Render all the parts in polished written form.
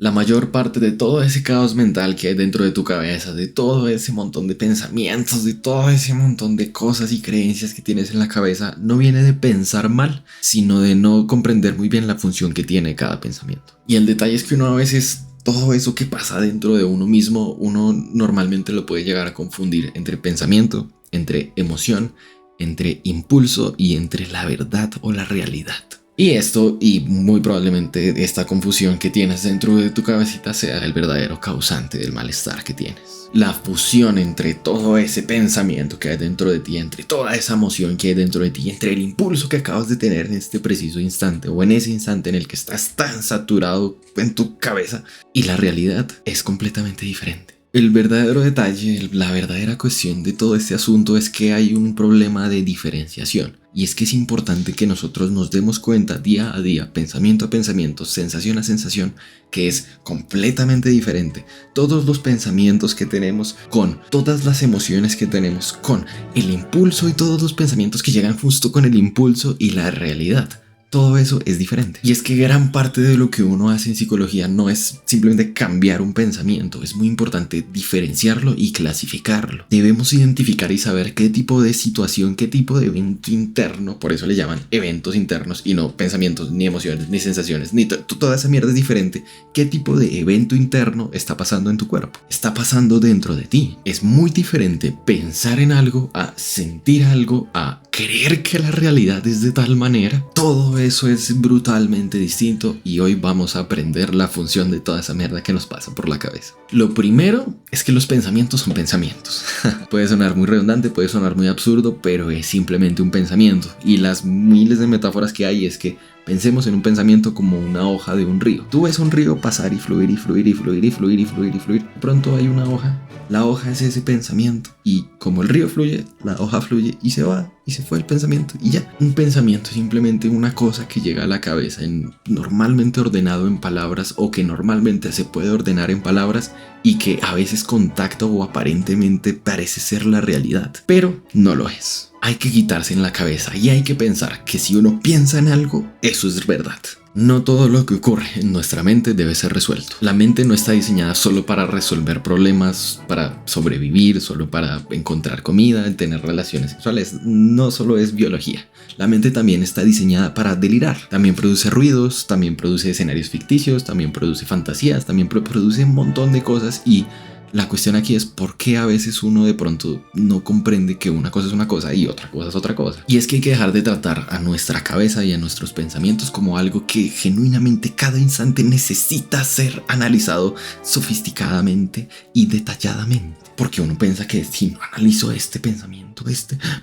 La mayor parte de todo ese caos mental que hay dentro de tu cabeza, de todo ese montón de pensamientos, de todo ese montón de cosas y creencias que tienes en la cabeza, no viene de pensar mal, sino de no comprender muy bien la función que tiene cada pensamiento. Y el detalle es que uno a veces, todo eso que pasa dentro de uno mismo, uno normalmente lo puede llegar a confundir entre pensamiento, entre emoción, entre impulso y entre la verdad o la realidad. Y esto, y muy probablemente esta confusión que tienes dentro de tu cabecita, sea el verdadero causante del malestar que tienes. La fusión entre todo ese pensamiento que hay dentro de ti, entre toda esa emoción que hay dentro de ti, entre el impulso que acabas de tener en este preciso instante o en ese instante en el que estás tan saturado en tu cabeza, y la realidad es completamente diferente. El verdadero detalle, la verdadera cuestión de todo este asunto es que hay un problema de diferenciación. Y es que es importante que nosotros nos demos cuenta día a día, pensamiento a pensamiento, sensación a sensación, que es completamente diferente. Todos los pensamientos que tenemos, con todas las emociones que tenemos, con el impulso y todos los pensamientos que llegan justo con el impulso y la realidad. Todo eso es diferente. Y es que gran parte de lo que uno hace en psicología no es simplemente cambiar un pensamiento. Es muy importante diferenciarlo y clasificarlo. Debemos identificar y saber qué tipo de situación, qué tipo de evento interno, por eso le llaman eventos internos y no pensamientos, ni emociones, ni sensaciones, ni toda esa mierda es diferente. ¿Qué tipo de evento interno está pasando en tu cuerpo? Está pasando dentro de ti. Es muy diferente pensar en algo a sentir algo, a creer que la realidad es de tal manera. Todo eso es brutalmente distinto y hoy vamos a aprender la función de toda esa mierda que nos pasa por la cabeza. Lo primero es que los pensamientos son pensamientos. Puede sonar muy redundante, puede sonar muy absurdo, pero es simplemente un pensamiento. Y las miles de metáforas que hay es que pensemos en un pensamiento como una hoja de un río. Tú ves un río pasar y fluir y fluir y fluir y fluir y fluir y fluir. De pronto hay una hoja. La hoja es ese pensamiento. Y como el río fluye, la hoja fluye y se va. Y se fue el pensamiento y ya. Un pensamiento es simplemente una cosa que llega a la cabeza normalmente ordenado en palabras o que normalmente se puede ordenar en palabras y que a veces contacta o aparentemente parece ser la realidad. Pero no lo es. Hay que quitarse en la cabeza y hay que pensar que si uno piensa en algo, eso es verdad. No todo lo que ocurre en nuestra mente debe ser resuelto. La mente no está diseñada solo para resolver problemas, para sobrevivir, solo para encontrar comida, tener relaciones sexuales. No solo es biología. La mente también está diseñada para delirar. También produce ruidos, también produce escenarios ficticios, también produce fantasías, también produce un montón de cosas y la cuestión aquí es por qué a veces uno de pronto no comprende que una cosa es una cosa y otra cosa es otra cosa. Y es que hay que dejar de tratar a nuestra cabeza y a nuestros pensamientos como algo que genuinamente cada instante necesita ser analizado sofisticadamente y detalladamente. Porque uno piensa que si no analizo este pensamiento,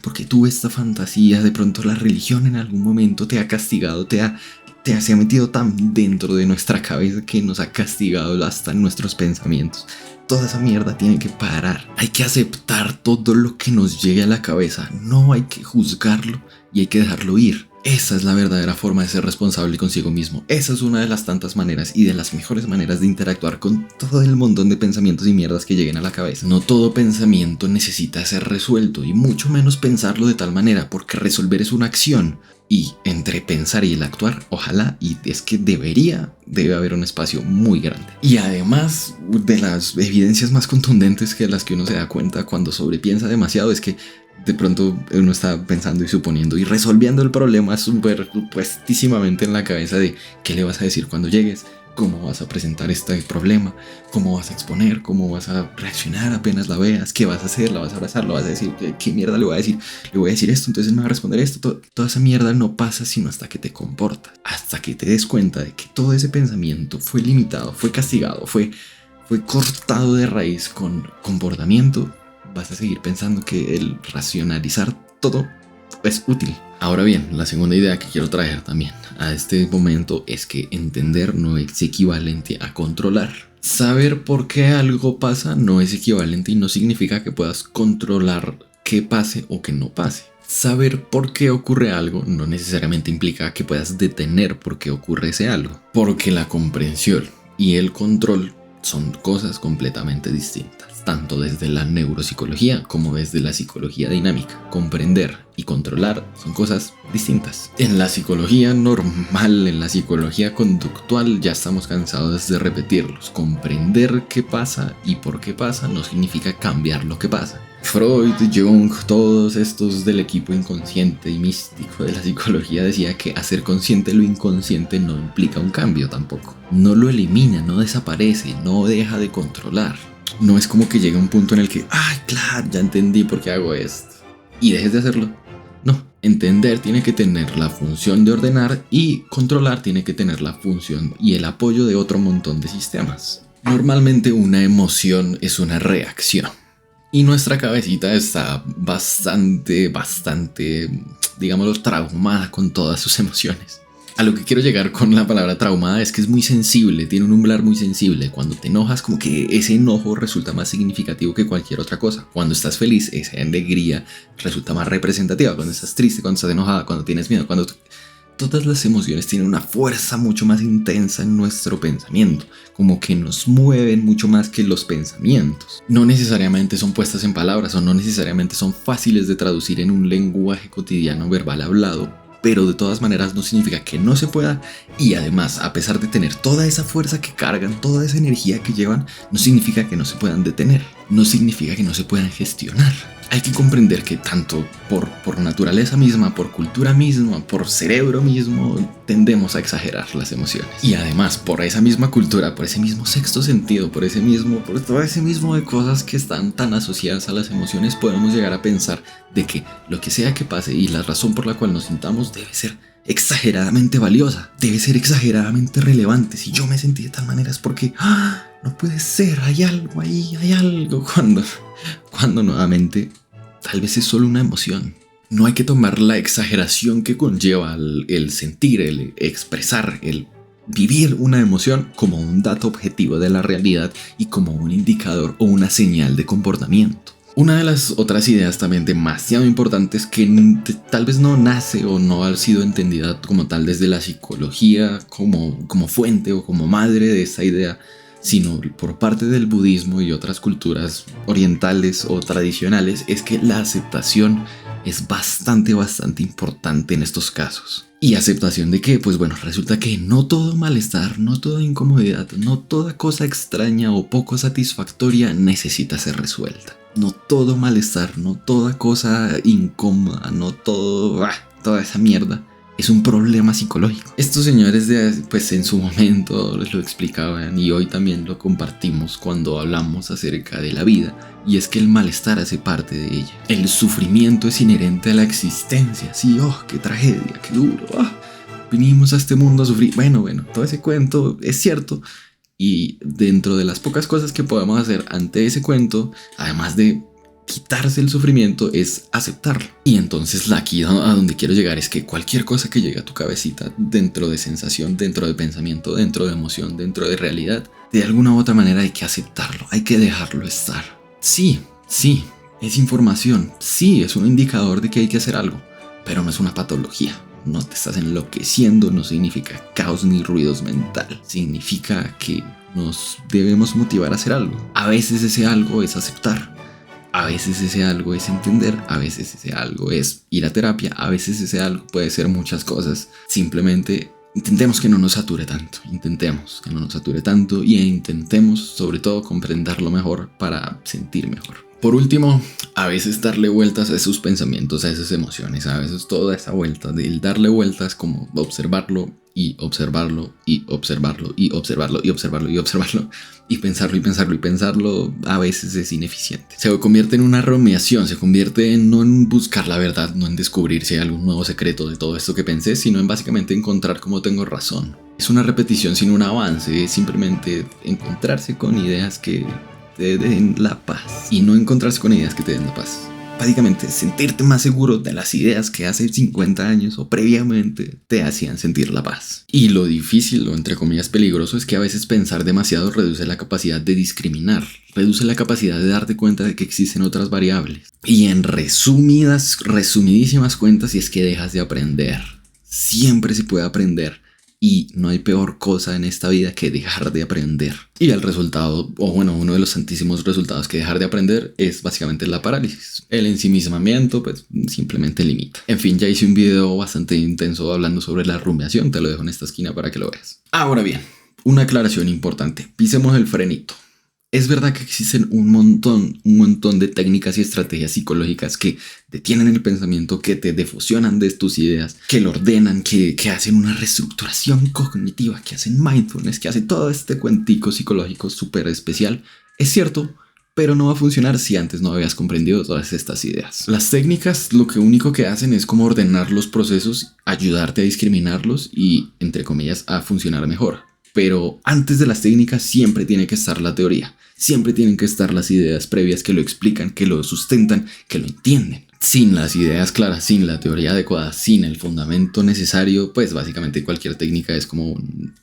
porque tuve esta fantasía, de pronto la religión en algún momento te ha castigado, se ha metido tan dentro de nuestra cabeza que nos ha castigado hasta en nuestros pensamientos. Toda esa mierda tiene que parar. Hay que aceptar todo lo que nos llegue a la cabeza. No hay que juzgarlo y hay que dejarlo ir. Esa es la verdadera forma de ser responsable consigo mismo. Esa es una de las tantas maneras y de las mejores maneras de interactuar con todo el montón de pensamientos y mierdas que lleguen a la cabeza. No todo pensamiento necesita ser resuelto y mucho menos pensarlo de tal manera, porque resolver es una acción. Y entre pensar y el actuar, ojalá, y es que debe haber un espacio muy grande. Y además, de las evidencias más contundentes que las que uno se da cuenta cuando sobrepiensa demasiado es que de pronto uno está pensando y suponiendo y resolviendo el problema súper puestísimamente en la cabeza de qué le vas a decir cuando llegues, cómo vas a presentar este problema, cómo vas a exponer, cómo vas a reaccionar apenas la veas, qué vas a hacer, la vas a abrazar, lo vas a decir, qué mierda le voy a decir, esto, entonces me va a responder esto. Toda esa mierda no pasa sino hasta que te comportas, hasta que te des cuenta de que todo ese pensamiento fue limitado, fue castigado, fue cortado de raíz con comportamiento. Vas a seguir pensando que el racionalizar todo es útil. Ahora bien, la segunda idea que quiero traer también a este momento es que entender no es equivalente a controlar. Saber por qué algo pasa no es equivalente y no significa que puedas controlar que pase o que no pase. Saber por qué ocurre algo no necesariamente implica que puedas detener por qué ocurre ese algo, porque la comprensión y el control son cosas completamente distintas. tanto desde la neuropsicología como desde la psicología dinámica. Comprender y controlar son cosas distintas. En la psicología normal, en la psicología conductual, ya estamos cansados de repetirlos. Comprender qué pasa y por qué pasa no significa cambiar lo que pasa. Freud, Jung, todos estos del equipo inconsciente y místico de la psicología decía que hacer consciente lo inconsciente no implica un cambio tampoco. No lo elimina, no desaparece, no deja de controlar. No es como que llegue un punto en el que, ay, claro, ya entendí por qué hago esto y dejes de hacerlo. No, entender tiene que tener la función de ordenar y controlar tiene que tener la función y el apoyo de otro montón de sistemas. Normalmente una emoción es una reacción. Y nuestra cabecita está bastante, digámoslo, traumada con todas sus emociones. A lo que quiero llegar con la palabra traumada es que es muy sensible, tiene un umbral muy sensible. Cuando te enojas, como que ese enojo resulta más significativo que cualquier otra cosa. Cuando estás feliz, esa alegría resulta más representativa. Cuando estás triste, cuando estás enojada, cuando tienes miedo, todas las emociones tienen una fuerza mucho más intensa en nuestro pensamiento, como que nos mueven mucho más que los pensamientos. No necesariamente son puestas en palabras o no necesariamente son fáciles de traducir en un lenguaje cotidiano verbal hablado, pero de todas maneras no significa que no se pueda, y además, a pesar de tener toda esa fuerza que cargan, toda esa energía que llevan, no significa que no se puedan detener, no significa que no se puedan gestionar. Hay que comprender que tanto por naturaleza misma, por cultura misma, por cerebro mismo, tendemos a exagerar las emociones. Y además, por esa misma cultura, por ese mismo sexto sentido, por todo ese mismo de cosas que están tan asociadas a las emociones, podemos llegar a pensar de que lo que sea que pase y la razón por la cual nos sintamos debe ser exageradamente valiosa, debe ser exageradamente relevante. Si yo me sentí de tal manera es porque no puede ser, hay algo ahí, hay algo, cuando nuevamente tal vez es solo una emoción. No hay que tomar la exageración que conlleva el sentir, el expresar, el vivir una emoción como un dato objetivo de la realidad y como un indicador o una señal de comportamiento. Una de las otras ideas también demasiado importantes que tal vez no nace o no ha sido entendida como tal desde la psicología como fuente o como madre de esta idea, sino por parte del budismo y otras culturas orientales o tradicionales, es que la aceptación es bastante importante en estos casos. ¿Y aceptación de qué? Pues bueno, resulta que no todo malestar, no toda incomodidad, no toda cosa extraña o poco satisfactoria necesita ser resuelta. No todo malestar, no toda cosa incómoda, no toda esa mierda es un problema psicológico. Estos señores pues en su momento lo explicaban y hoy también lo compartimos cuando hablamos acerca de la vida, y es que el malestar hace parte de ella. El sufrimiento es inherente a la existencia. Sí, qué tragedia, qué duro. Vinimos a este mundo a sufrir. Bueno, todo ese cuento es cierto. Y dentro de las pocas cosas que podemos hacer ante ese cuento, además de quitarse el sufrimiento, es aceptarlo. Y entonces aquí a donde quiero llegar es que cualquier cosa que llegue a tu cabecita, dentro de sensación, dentro de pensamiento, dentro de emoción, dentro de realidad, de alguna u otra manera hay que aceptarlo, hay que dejarlo estar. Sí, es información, sí, es un indicador de que hay que hacer algo, pero no es una patología. No te estás enloqueciendo, no significa caos ni ruidos mental. Significa que nos debemos motivar a hacer algo. A veces ese algo es aceptar. A veces ese algo es entender. A veces ese algo es ir a terapia. A veces ese algo puede ser muchas cosas. Simplemente intentemos que no nos sature tanto. Intentemos que no nos sature tanto y intentemos sobre todo comprenderlo mejor para sentir mejor. Por último, a veces darle vueltas a esos pensamientos, a esas emociones, a veces toda esa vuelta del darle vueltas como observarlo y observarlo y observarlo y observarlo y observarlo y observarlo y pensarlo, a veces es ineficiente. Se convierte en una rumiación, se convierte en no en buscar la verdad, no en descubrir si hay algún nuevo secreto de todo esto que pensé, sino en básicamente encontrar cómo tengo razón. Es una repetición sin un avance, es simplemente encontrarse con ideas que te den la paz y no encontrarse con ideas que te den la paz. Básicamente, sentirte más seguro de las ideas que hace 50 años o previamente te hacían sentir la paz. Y lo difícil, o entre comillas peligroso, es que a veces pensar demasiado reduce la capacidad de discriminar, reduce la capacidad de darte cuenta de que existen otras variables. Y en resumidísimas cuentas, si es que dejas de aprender. Siempre se puede aprender, Y no hay peor cosa en esta vida que dejar de aprender. Y el resultado, o bueno, uno de los santísimos resultados que dejar de aprender es básicamente la parálisis. El ensimismamiento, pues simplemente limita. En fin, ya hice un video bastante intenso hablando sobre la rumiación. Te lo dejo en esta esquina para que lo veas. Ahora bien, una aclaración importante. Pisemos el frenito. Es verdad que existen un montón de técnicas y estrategias psicológicas que detienen el pensamiento, que te defusionan de tus ideas, que lo ordenan, que hacen una reestructuración cognitiva, que hacen mindfulness, que hacen todo este cuentico psicológico súper especial. Es cierto, pero no va a funcionar si antes no habías comprendido todas estas ideas. Las técnicas lo que único que hacen es como ordenar los procesos, ayudarte a discriminarlos y, entre comillas, a funcionar mejor. Pero antes de las técnicas siempre tiene que estar la teoría. Siempre tienen que estar las ideas previas que lo explican, que lo sustentan, que lo entienden. Sin las ideas claras, sin la teoría adecuada, sin el fundamento necesario, pues básicamente cualquier técnica es como un...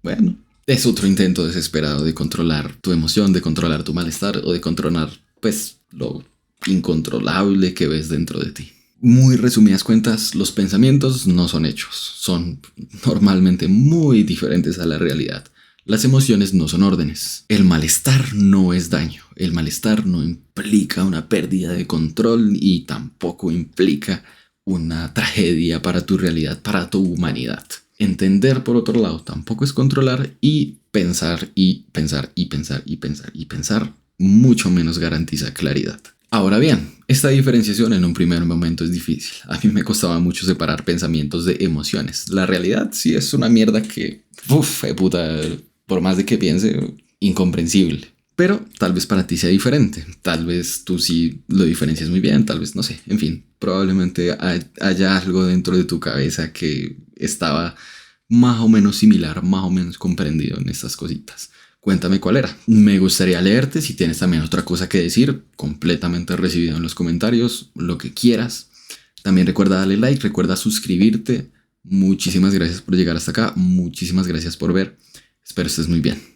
bueno. Es otro intento desesperado de controlar tu emoción, de controlar tu malestar o de controlar, pues, lo incontrolable que ves dentro de ti. Muy resumidas cuentas, los pensamientos no son hechos, son normalmente muy diferentes a la realidad. Las emociones no son órdenes. El malestar no es daño. El malestar no implica una pérdida de control y tampoco implica una tragedia para tu realidad, para tu humanidad. Entender, por otro lado, tampoco es controlar, y pensar y pensar y pensar y pensar y pensar mucho menos garantiza claridad. Ahora bien, esta diferenciación en un primer momento es difícil. A mí me costaba mucho separar pensamientos de emociones. La realidad sí es una mierda que, puta, por más de que piense, incomprensible. Pero tal vez para ti sea diferente. Tal vez tú sí lo diferencias muy bien, tal vez no sé. En fin, probablemente haya algo dentro de tu cabeza que estaba más o menos similar, más o menos comprendido en estas cositas. Cuéntame cuál era. Me gustaría leerte. Si tienes también otra cosa que decir, completamente recibido en los comentarios, lo que quieras. También recuerda darle like, recuerda suscribirte. Muchísimas gracias por llegar hasta acá. Muchísimas gracias por ver. Espero estés muy bien.